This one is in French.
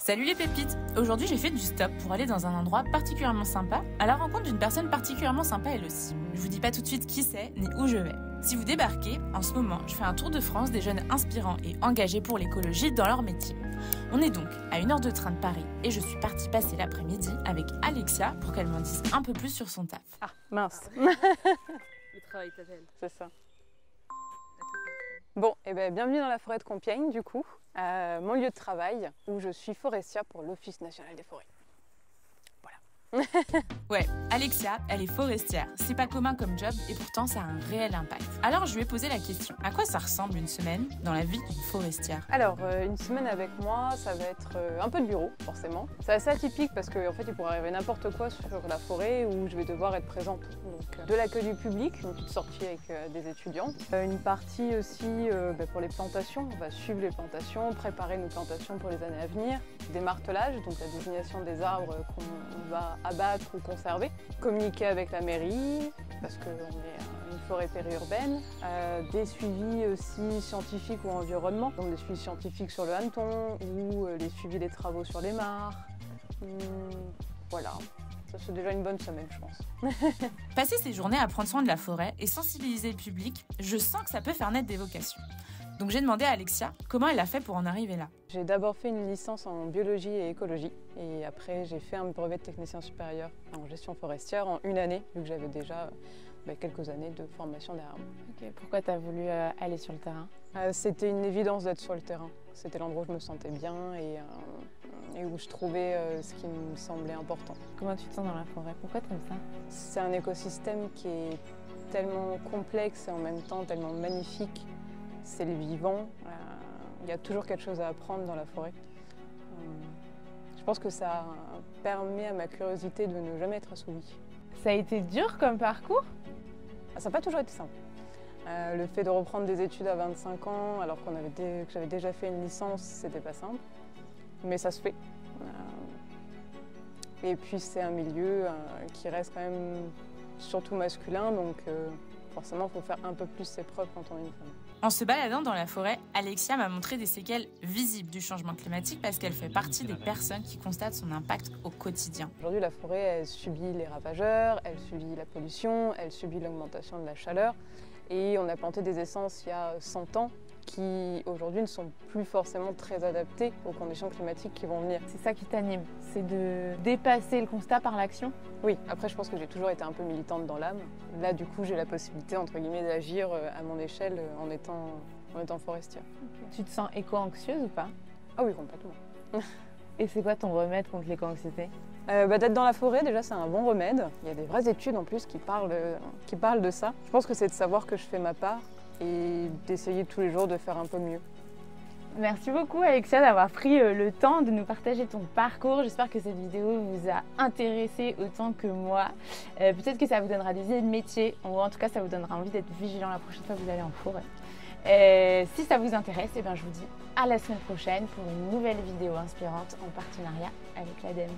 Salut les pépites! Aujourd'hui j'ai fait du stop pour aller dans un endroit particulièrement sympa, à la rencontre d'une personne particulièrement sympa elle aussi. Je vous dis pas tout de suite qui c'est ni où je vais. Si vous débarquez, en ce moment je fais un tour de France des jeunes inspirants et engagés pour l'écologie dans leur métier. On est donc à 1 heure de train de Paris et je suis partie passer l'après-midi avec Alexia pour qu'elle m'en dise un peu plus sur son taf. Ah mince. Le travail t'appelle. C'est ça. Bon, et bienvenue dans la forêt de Compiègne du coup, mon lieu de travail où je suis forestière pour l'Office national des forêts. Voilà. Ouais, Alexia, elle est forestière. C'est pas commun comme job et pourtant ça a un réel impact. Alors je lui ai posé la question, à quoi ça ressemble une semaine dans la vie d'une forestière? Alors, une semaine avec moi, ça va être un peu de bureau, forcément. C'est assez atypique parce qu'en fait, il pourrait arriver n'importe quoi sur la forêt où je vais devoir être présente. Donc, de l'accueil du public, une petite sortie avec des étudiants. Une partie aussi pour les plantations. On va suivre les plantations, préparer nos plantations pour les années à venir. Des martelages, donc la désignation des arbres qu'on va abattre ou conserver. Communiquer avec la mairie, parce qu'on est une forêt périurbaine. Des suivis aussi scientifiques ou environnement, donc des suivis scientifiques sur le hanneton ou les suivis des travaux sur les mares. Voilà, ça c'est déjà une bonne semaine je pense. Passer ses journées à prendre soin de la forêt et sensibiliser le public, je sens que ça peut faire naître des vocations. Donc j'ai demandé à Alexia comment elle a fait pour en arriver là. J'ai d'abord fait une licence en biologie et écologie et après j'ai fait un brevet de technicien supérieur en gestion forestière en 1 année, vu que j'avais déjà quelques années de formation derrière moi. Okay. Pourquoi tu as voulu aller sur le terrain? C'était une évidence d'être sur le terrain. C'était l'endroit où je me sentais bien et où je trouvais ce qui me semblait important. Comment tu te sens dans la forêt? Pourquoi tu aimes ça? C'est un écosystème qui est tellement complexe et en même temps tellement magnifique. C'est le vivant. Il y a toujours quelque chose à apprendre dans la forêt. Je pense que ça permet à ma curiosité de ne jamais être assouvie. Ça a été dur comme parcours? Ça n'a pas toujours été simple. Le fait de reprendre des études à 25 ans, alors que j'avais déjà fait une licence, c'était pas simple. Mais ça se fait. Et puis c'est un milieu qui reste quand même surtout masculin, donc forcément il faut faire un peu plus ses preuves quand on est une femme. En se baladant dans la forêt, Alexia m'a montré des séquelles visibles du changement climatique parce qu'elle fait partie des personnes qui constatent son impact au quotidien. Aujourd'hui, la forêt, elle subit les ravageurs, elle subit la pollution, elle subit l'augmentation de la chaleur. Et on a planté des essences il y a 100 ans qui aujourd'hui ne sont plus forcément très adaptées aux conditions climatiques qui vont venir. C'est ça qui t'anime, c'est de dépasser le constat par l'action? Oui, après je pense que j'ai toujours été un peu militante dans l'âme. Là du coup j'ai la possibilité entre guillemets d'agir à mon échelle en étant forestière. Okay. Tu te sens éco-anxieuse ou pas? Ah oui, complètement. Et c'est quoi ton remède contre l'éco-anxiété? D'être dans la forêt, déjà c'est un bon remède. Il y a des vraies études en plus qui parlent de ça. Je pense que c'est de savoir que je fais ma part et d'essayer tous les jours de faire un peu mieux. Merci beaucoup Alexia d'avoir pris le temps de nous partager ton parcours. J'espère que cette vidéo vous a intéressé autant que moi. Peut-être que ça vous donnera des idées de métier, ou en tout cas ça vous donnera envie d'être vigilant la prochaine fois que vous allez en forêt. Si ça vous intéresse, je vous dis à la semaine prochaine pour une nouvelle vidéo inspirante en partenariat avec l'ADEME.